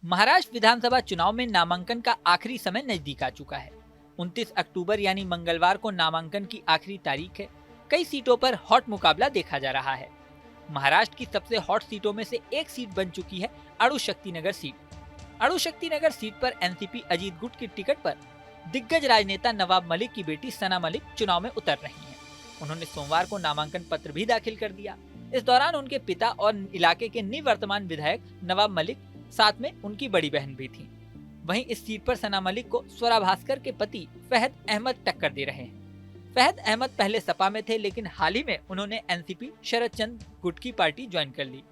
महाराष्ट्र विधानसभा चुनाव में नामांकन का आखिरी समय नजदीक आ चुका है। 29 अक्टूबर यानी मंगलवार को नामांकन की आखिरी तारीख है। कई सीटों पर हॉट मुकाबला देखा जा रहा है। महाराष्ट्र की सबसे हॉट सीटों में से एक सीट बन चुकी है अणु शक्ति नगर सीट। अणु शक्ति नगर सीट पर एनसीपी अजीत गुट की टिकट पर दिग्गज राजनेता नवाब मलिक की बेटी सना मलिक चुनाव में उतर रही हैं। उन्होंने सोमवार को नामांकन पत्र भी दाखिल कर दिया। इस दौरान उनके पिता और इलाके के निवर्तमान विधायक नवाब मलिक, साथ में उनकी बड़ी बहन भी थी। वहीं इस सीट पर सना मलिक को स्वरा भास्कर के पति फहद अहमद टक्कर दे रहे हैं। फहद अहमद पहले सपा में थे, लेकिन हाल ही में उन्होंने एनसीपी शरद चंद्र गुट की पार्टी ज्वाइन कर ली।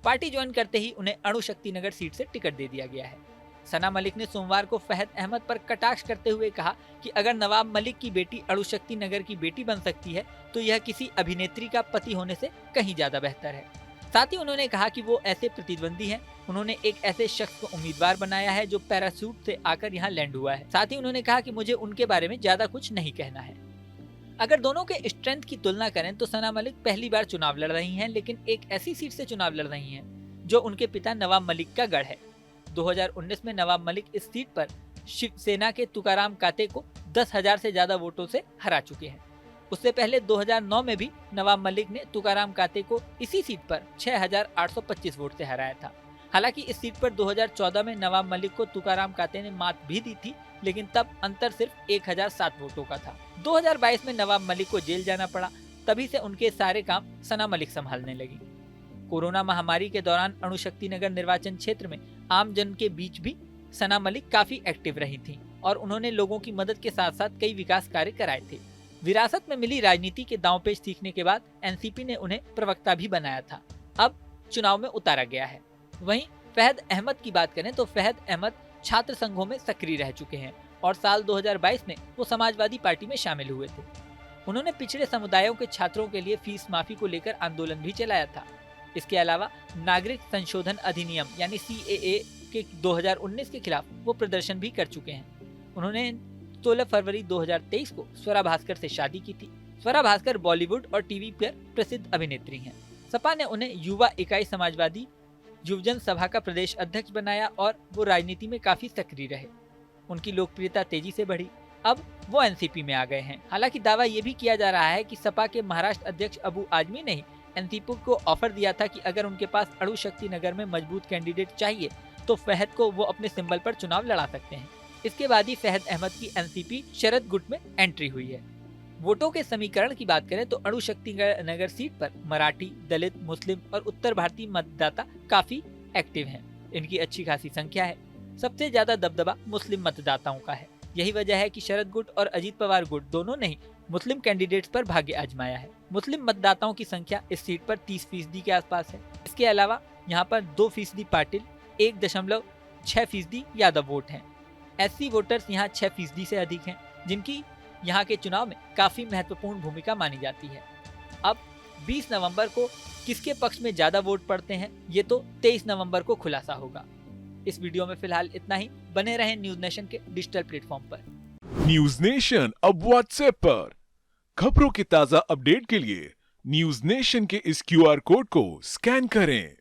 पार्टी ज्वाइन करते ही उन्हें अणु शक्ति नगर सीट से टिकट दे दिया गया है। सना मलिक ने सोमवार को फहद अहमद पर कटाक्ष करते हुए कहा कि अगर नवाब मलिक की बेटी अणु शक्ति नगर की बेटी बन सकती है तो यह किसी अभिनेत्री का पति होने से कहीं ज्यादा बेहतर है। साथ ही उन्होंने कहा कि वो ऐसे प्रतिद्वंदी हैं। उन्होंने एक ऐसे शख्स को उम्मीदवार बनाया है जो पैराशूट से आकर यहाँ लैंड हुआ है। साथ ही उन्होंने कहा कि मुझे उनके बारे में ज्यादा कुछ नहीं कहना है। अगर दोनों के स्ट्रेंथ की तुलना करें तो सना मलिक पहली बार चुनाव लड़ रही हैं, लेकिन एक ऐसी सीट से चुनाव लड़ रही हैं जो उनके पिता नवाब मलिक का गढ़ है। 2019 में नवाब मलिक इस सीट पर शिवसेना के तुकाराम काते को 10,000 से ज्यादा वोटों से हरा चुके हैं। उससे पहले 2009 में भी नवाब मलिक ने तुकाराम काते को इसी सीट पर 6,825 वोट से हराया था। हालांकि इस सीट पर 2014 में नवाब मलिक को तुकाराम काते ने मात भी दी थी, लेकिन तब अंतर सिर्फ 1,007 वोटों का था। 2022 में नवाब मलिक को जेल जाना पड़ा, तभी से उनके सारे काम सना मलिक संभालने लगी। कोरोना महामारी के दौरान अणु शक्ति नगर निर्वाचन क्षेत्र में आम जन के बीच भी सना मलिक काफी एक्टिव रही थी और उन्होंने लोगों की मदद के साथ साथ कई विकास कार्य कराए थे। विरासत में मिली राजनीति के दांवपेच सीखने के बाद एनसीपी ने उन्हें प्रवक्ता भी बनाया था। अब चुनाव में उतारा गया है। वहीं फहद अहमद की बात करें तो फहद अहमद छात्र संघों में सक्रिय रह चुके हैं और साल 2022 में वो समाजवादी पार्टी में शामिल हुए थे। उन्होंने पिछड़े समुदायों के छात्रों के लिए फीस माफी को लेकर आंदोलन भी चलाया था। इसके अलावा नागरिक संशोधन अधिनियम यानी CAA के 2019 के खिलाफ वो प्रदर्शन भी कर चुके हैं। उन्होंने 16 फरवरी 2023 को स्वरा भास्कर से शादी की थी। स्वरा भास्कर बॉलीवुड और टीवी पर प्रसिद्ध अभिनेत्री हैं। सपा ने उन्हें युवा इकाई समाजवादी युवजन सभा का प्रदेश अध्यक्ष बनाया और वो राजनीति में काफी सक्रिय रहे। उनकी लोकप्रियता तेजी से बढ़ी। अब वो एनसीपी में आ गए हैं। हालांकि दावा ये भी किया जा रहा है कि सपा के महाराष्ट्र अध्यक्ष अबू आजमी ने एनसीपी को ऑफर दिया था कि अगर उनके पास अणु शक्ति नगर में मजबूत कैंडिडेट चाहिए तो फहद को वो अपने सिंबल पर चुनाव लड़ा सकते हैं। इसके बाद ही फहद अहमद की एनसीपी शरद गुट में एंट्री हुई है। वोटों के समीकरण की बात करें तो अणु शक्ति नगर सीट पर मराठी, दलित, मुस्लिम और उत्तर भारतीय मतदाता काफी एक्टिव हैं। इनकी अच्छी खासी संख्या है। सबसे ज्यादा दबदबा मुस्लिम मतदाताओं का है। यही वजह है कि शरद गुट और अजीत पवार गुट दोनों ने मुस्लिम कैंडिडेट्स पर भाग्य आजमाया है। मुस्लिम मतदाताओं की संख्या इस सीट पर 30% के आसपास है। इसके अलावा यहाँ पर 2% पाटिल, 1.6% यादव वोट हैं। SC वोटर्स यहाँ 6% से अधिक हैं, जिनकी यहाँ के चुनाव में काफी महत्वपूर्ण भूमिका मानी जाती है। अब 20 नवंबर को किसके पक्ष में ज्यादा वोट पड़ते हैं ये तो 23 नवंबर को खुलासा होगा। इस वीडियो में फिलहाल इतना ही। बने रहें न्यूज नेशन के डिजिटल प्लेटफॉर्म पर। न्यूज नेशन अब व्हाट्सएप पर। खबरों की ताजा अपडेट के लिए न्यूज नेशन के इस QR कोड को स्कैन करें।